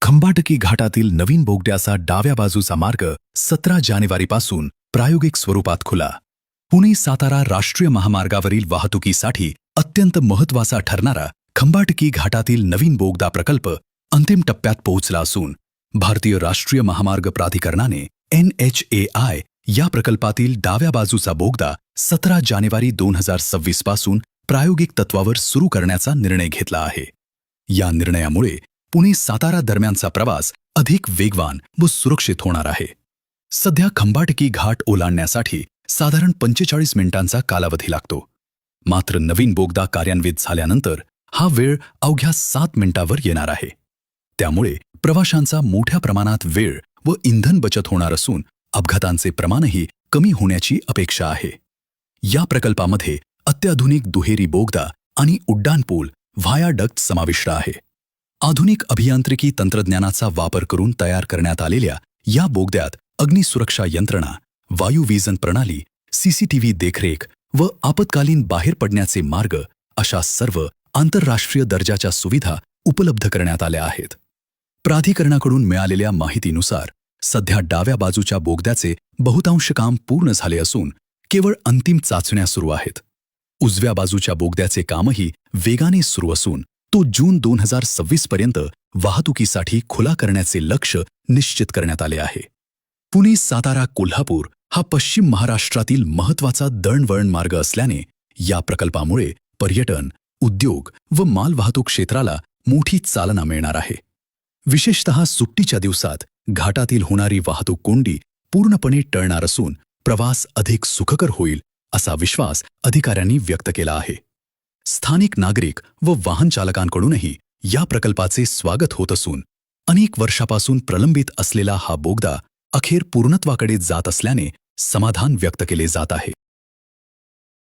खंबाटकी घाटातील नवीन बोगद्याचा डाव्या बाजूचा मार्ग 17 जानेवारीपासून प्रायोगिक स्वरूपात खुला. पुणे-सातारा राष्ट्रीय महामार्गावरील वाहतुकीसाठी अत्यंत महत्त्वाचा ठरणारा खंबाटकी घाटातील नवीन बोगदा प्रकल्प अंतिम टप्प्यात पोहोचला असून भारतीय राष्ट्रीय महामार्ग प्राधिकरणाने NHAI या प्रकल्पातील डाव्या बाजूचा बोगदा 17 जानेवारी 2026 पासून प्रायोगिक तत्वावर सुरू करण्याचा निर्णय घेतला आहे. या निर्णयामुळे पुणे-सातारा दरम्यानचा प्रवास अधिक वेगवान व सुरक्षित होणार आहे. सध्या खंबाटकी घाट ओलांडण्यासाठी साधारण 45 मिनिटांचा कालावधी लागतो. मात्र नवीन बोगदा कार्यान्वित झाल्यानंतर हा वेळ अवघ्या 7 मिनिटांवर येणार आहे. त्यामुळे प्रवाशांचा मोठ्या प्रमाणात वेळ व इंधन बचत होणार असून अपघातांचे प्रमाणही कमी होण्याची अपेक्षा आहे. या प्रकल्पामध्ये अत्याधुनिक दुहेरी बोगदा आणि उड्डाणपूल व्हायाडक्ट समाविष्ट आहे. आधुनिक अभियांत्रिकी तंत्रज्ञानाचा वापर करून तयार करण्यात आलेल्या या बोगद्यात अग्निसुरक्षा यंत्रणा, वायुवीजन प्रणाली, CCTV देखरेख व आपत्कालीन बाहेर पडण्याचे मार्ग अशा सर्व आंतरराष्ट्रीय दर्जाच्या सुविधा उपलब्ध करण्यात आल्या आहेत. प्राधिकरणाकडून मिळालेल्या माहितीनुसार सध्या डाव्या बाजूच्या बोगद्याचे बहुतांश काम पूर्ण झाले असून केवळ अंतिम चाचण्या सुरू आहेत. उजव्या बाजूच्या बोगद्याचे कामही वेगाने सुरू असून तो जून 2026 पर्यंत वाहतुकीसाठी खुला करण्याचे लक्ष्य निश्चित करण्यात आले आहे. पुणे-सातारा-कोल्हापूर हा पश्चिम महाराष्ट्रातील महत्त्वाचा दळणवळण मार्ग असल्याने या प्रकल्पामुळे पर्यटन, उद्योग व मालवाहतूक क्षेत्राला मोठी चालना मिळणार आहे. विशेषतः सुट्टीच्या दिवसात घाटातील होणारी वाहतूक कोंडी पूर्णपणे टळणार असून प्रवास अधिक सुखकर होईल असा विश्वास अधिकाऱ्यांनी व्यक्त केला आहे. स्थानिक नागरिक व वाहन चालकांकडूनही या प्रकल्पाचे स्वागत होत असून अनेक वर्षापासून प्रलंबित असलेला हा बोगदा अखेर पूर्णत्वाकडे जात असल्याने समाधान व्यक्त केले जात आहे.